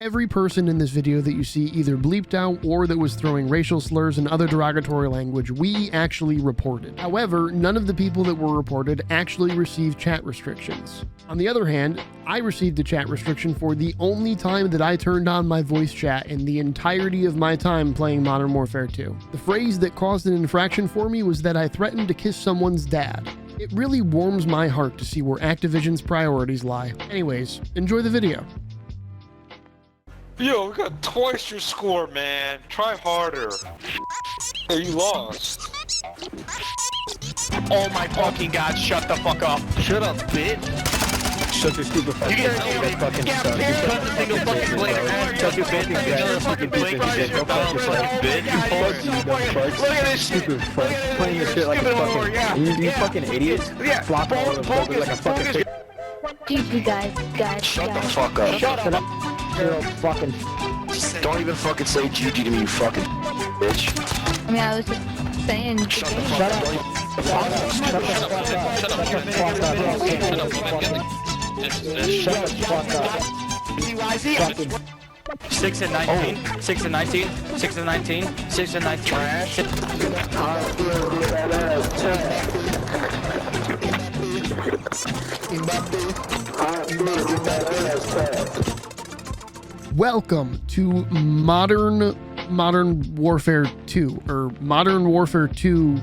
Every person in this video that you see either bleeped out or that was throwing racial slurs and other derogatory language, we actually reported. However, none of the people that were reported actually received chat restrictions. On the other hand, I received a chat restriction for the only time that I turned on my voice chat in the entirety of my time playing Modern Warfare 2. The phrase that caused an infraction for me was that I threatened to kiss someone's dad. It really warms my heart to see where Activision's priorities lie. Anyways, enjoy the video. Yo, we got twice your score, man. Try harder. Hey, you lost. Oh my fucking god, shut the fuck up. Shut up, bitch. Shut your stupid fucking fucking son. You shut the single fucking blade. Shut your fucking fucking piece of shit. Go fuck yourself. Look at this shit. Stupid fuck. Playing your shit like a fucking... You fucking idiots. Flopping all over the place like a fucking shit. GG guys. Shut the fuck up. Shut up. You're fucking... Don't even fucking say GG to me, you fucking bitch. I mean, I was just saying. Shut the fuck up. Shut the fuck up. 6 and 19. 6 and 19. 6 and 19. 6 and 19. Trash. Welcome to Modern Warfare 2, or Modern Warfare 2.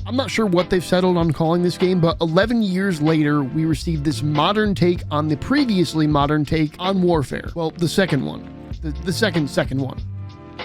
I'm not sure what they've settled on calling this game, but 11 years later, we received this modern take on the previously modern take on Warfare. Well, the second one. The second one.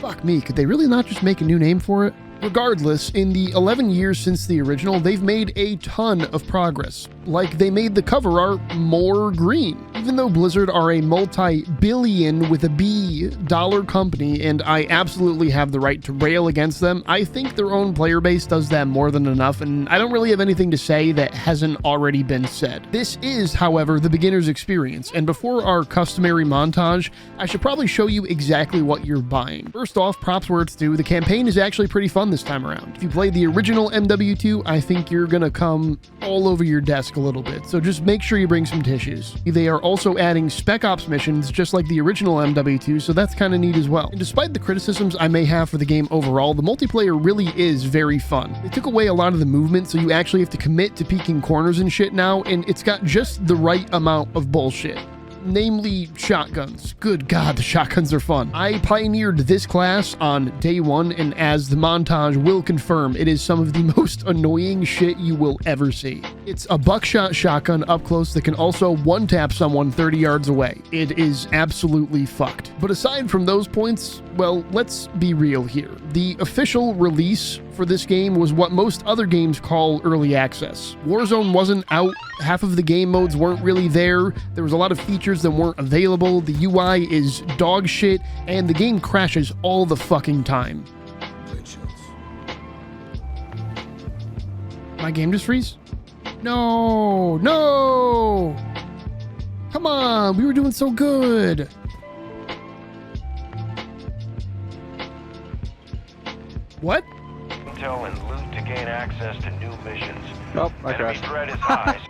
Fuck me, could they really not just make a new name for it? Regardless, in the 11 years since the original, they've made a ton of progress. Like, they made the cover art more green. Even though Blizzard are a multi-billion with a B dollar company, and I absolutely have the right to rail against them, I think their own player base does that more than enough, and I don't really have anything to say that hasn't already been said. This is, however, the beginner's experience, and before our customary montage, I should probably show you exactly what you're buying. First off, props where it's due, the campaign is actually pretty fun this time around. If you play the original MW2, I think you're gonna come all over your desk a little bit, so just make sure you bring some tissues. They are also adding Spec Ops missions just like the original MW2, so that's kind of neat as well. And despite the criticisms I may have for the game overall, the multiplayer really is very fun. They took away a lot of the movement, so you actually have to commit to peeking corners and shit now, and it's got just the right amount of bullshit. Namely, shotguns. Good God, the shotguns are fun. I pioneered this class on day one, and as the montage will confirm, it is some of the most annoying shit you will ever see. It's a buckshot shotgun up close that can also one-tap someone 30 yards away. It is absolutely fucked. But aside from those points, well, let's be real here. The official release for this game was what most other games call early access. Warzone wasn't out, half of the game modes weren't really there, there was a lot of features that weren't available, the UI is dog shit, and the game crashes all the fucking time. My game just freeze? No! Come on, we were doing so good! What? Intel and loot to gain access to new missions. Nope, I Enemy crashed. threat is high.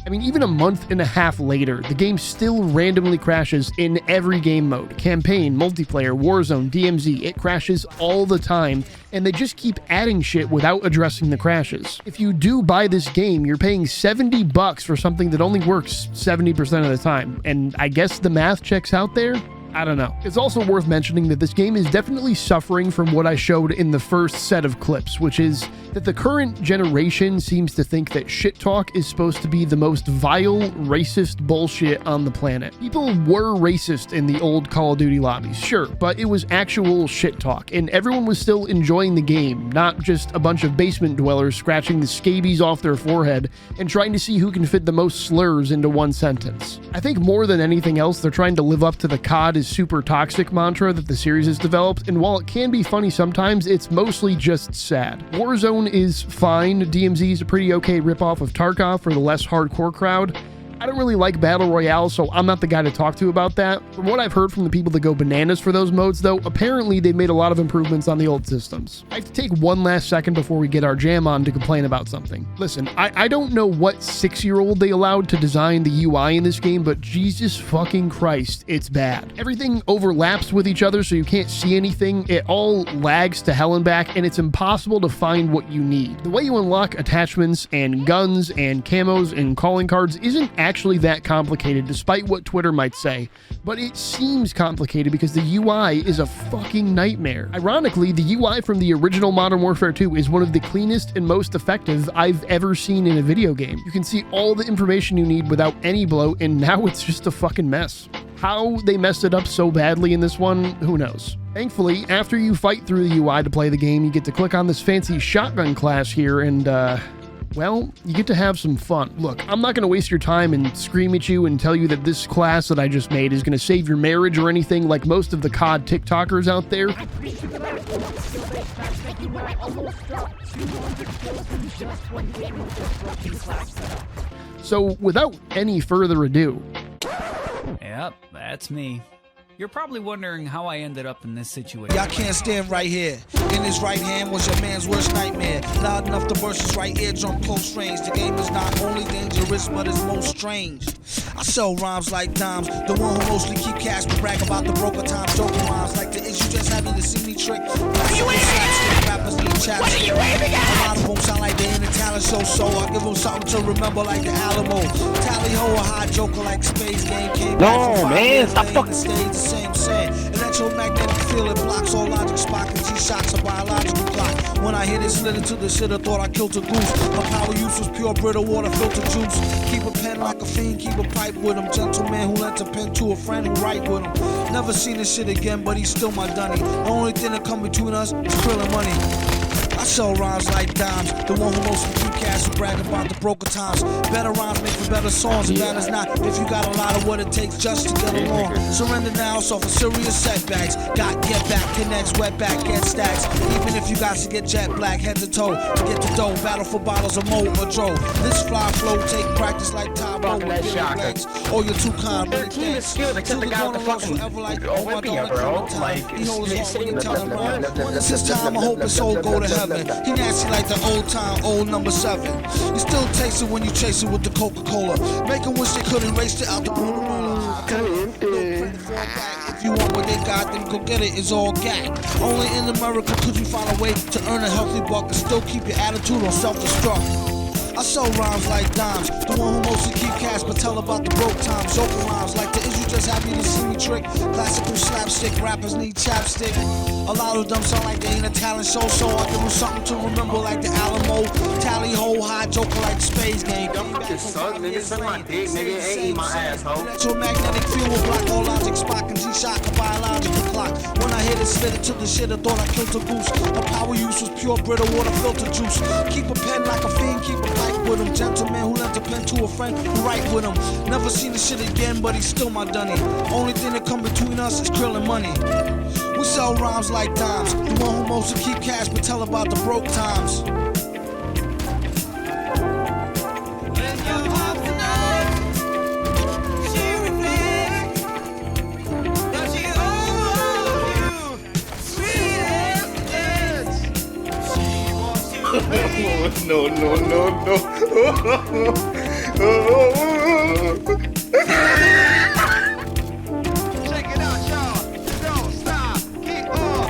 I mean, even a month and a half later, the game still randomly crashes in every game mode. Campaign, multiplayer, Warzone, DMZ, it crashes all the time, and they just keep adding shit without addressing the crashes. If you do buy this game, you're paying $70 for something that only works 70% of the time, and I guess the math checks out there? I don't know. It's also worth mentioning that this game is definitely suffering from what I showed in the first set of clips, which is that the current generation seems to think that shit talk is supposed to be the most vile, racist bullshit on the planet. People were racist in the old Call of Duty lobbies, sure, but it was actual shit talk, and everyone was still enjoying the game, not just a bunch of basement dwellers scratching the scabies off their forehead and trying to see who can fit the most slurs into one sentence. I think more than anything else, they're trying to live up to the COD is super toxic mantra that the series has developed, and while it can be funny sometimes, it's mostly just sad. Warzone is fine, DMZ is a pretty okay ripoff of Tarkov for the less hardcore crowd, I don't really like Battle Royale, so I'm not the guy to talk to about that. From what I've heard from the people that go bananas for those modes though, apparently they made a lot of improvements on the old systems. I have to take one last second before we get our jam on to complain about something. Listen, I don't know what 6-year-old they allowed to design the UI in this game, but Jesus fucking Christ, it's bad. Everything overlaps with each other so you can't see anything. It all lags to hell and back, and it's impossible to find what you need. The way you unlock attachments and guns and camos and calling cards isn't actually that complicated, despite what Twitter might say, but it seems complicated because the UI is a fucking nightmare. Ironically, the UI from the original Modern Warfare 2 is one of the cleanest and most effective I've ever seen in a video game. You can see all the information you need without any bloat, and now it's just a fucking mess. How they messed it up so badly in this one, who knows? Thankfully, after you fight through the UI to play the game, you get to click on this fancy shotgun class here and, well, you get to have some fun. Look, I'm not going to waste your time and scream at you and tell you that this class that I just made is going to save your marriage or anything like most of the COD TikTokers out there. So, without any further ado... Yep, that's me. You're probably wondering how I ended up in this situation. Y'all can't stand right here. In his right hand was your man's worst nightmare. Loud enough to burst his right eardrum close range. The game is not only dangerous, but it's most strange. I sell rhymes like dimes. The one who mostly keep cash but brag about the broker times. Joking rhymes like the issue just having to see me trick. What are you aiming at? A lot of them sound like they're in a talent show, so I give them something to remember like the Alamo. Tally ho, a high joker like Space Game. Came No, man, stop fucking. Same saying. Electromagnetic field, it blocks all logic, Spock and G-shocks a biological clock. When I hit it, slid into the shit, I thought I killed a goose. My power use was pure Brita water filter juice. Keep a pen like a fiend, keep a pipe with him. Gentleman who lent a pen to a friend who write with him. Never seen this shit again, but he's still my dunny. The only thing that come between us is drilling money. I sell rhymes like dimes. The one who mostly keep cash and brag about the broker times. Better rhymes make for better songs, and that is not if you got a lot of what it takes just to get along. Surrender now, so for serious setbacks. Got get back, connects, wet back, get stacks. Even if you got to get jet black, head to toe to get the dough. Battle for bottles of mold or dro. This fly flow take practice like Tybo with your legs. Oh, you're too kind. Their team is skilled except the guy with the fucking Olympia, bro. Like, he's sitting there telling me. This time I hope his soul go to heaven. He nasty like the old time, old number 7. You still taste it when you chase it with the Coca-Cola. Make them wish they could erase it out the Coca-Cola. If you want what they got, then go get it, it's all gag. Only in America could you find a way to earn a healthy buck and still keep your attitude on self-destruct. I sell rhymes like dimes. The one who mostly keep cash but tell about the broke times. Joking rhymes like the issue just happy to see me trick. Classical slapstick, rappers need chapstick. A lot of them sound like they ain't a talent show, so I give them something to remember like the Alamo. Tally ho, high joker like Space Game. Don't fucking suck, nigga. Suck my dick, nigga. Ain't eat my asshole. Electromagnetic field will block all logic, Spock and G-shock a biological clock. When I hit it, slid it to the shit, I thought I killed a goose. My power use was pure Brita water filter juice. Keep a pen like a fiend, keep a pipe with him. Gentleman who lent a pen to a friend who write with him. Never seen this shit again, but he's still my dunny. Only thing that come between us is krill and money. We sell rhymes like dimes. The one who mostly keep cash but tell about the broke times. No. Check it out, y'all. Don't stop. Keep on.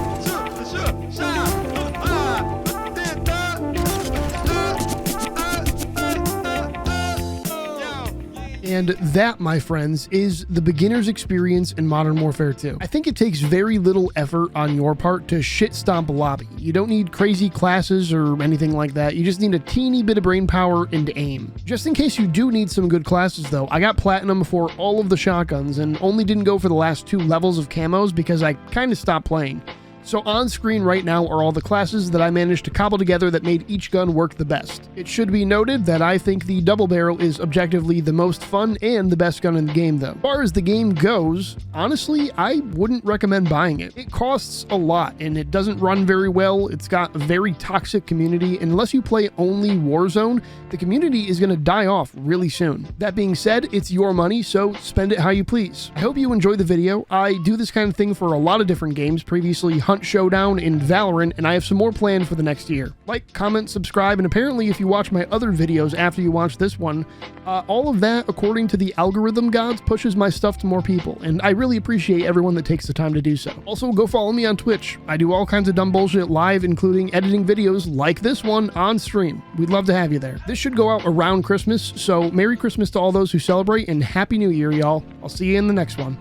And that, my friends, is the beginner's experience in Modern Warfare 2. I think it takes very little effort on your part to shit stomp a lobby. You don't need crazy classes or anything like that. You just need a teeny bit of brain power and aim. Just in case you do need some good classes though, I got platinum for all of the shotguns and only didn't go for the last 2 levels of camos because I kind of stopped playing. So on screen right now are all the classes that I managed to cobble together that made each gun work the best. It should be noted that I think the double barrel is objectively the most fun and the best gun in the game though. As far as the game goes, honestly, I wouldn't recommend buying it. It costs a lot and it doesn't run very well. It's got a very toxic community, and unless you play only Warzone, the community is going to die off really soon. That being said, it's your money, so spend it how you please. I hope you enjoyed the video. I do this kind of thing for a lot of different games, previously Hunt Showdown and Valorant, and I have some more planned for the next year. Like, comment, subscribe, and apparently if you watch my other videos after you watch this one, all of that, according to the algorithm gods, pushes my stuff to more people, and I really appreciate everyone that takes the time to do so. Also, go follow me on Twitch. I do all kinds of dumb bullshit live, including editing videos like this one on stream. We'd love to have you there. This should go out around Christmas, so Merry Christmas to all those who celebrate, and Happy New Year, y'all. I'll see you in the next one.